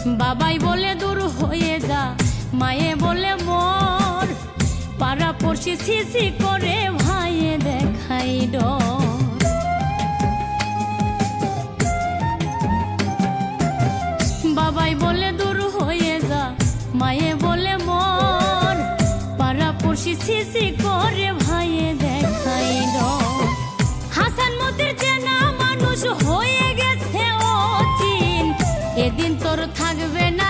বাবাই বলে দূর হয়ে যা, মায়ে বলে মর, পাড়া পড়শি সিসি করে ভাইয়ে দেখাই ডর। বাবাই বলে দূর হয়ে যা, মায়ে বলে মর, পাড়া পড়শি সিসি করে ভাইয়ে দেখাই ডর। হাসান মতির চেনা মানুষ হয়ে গেছে অচিন, এদিন তোর থাকবে না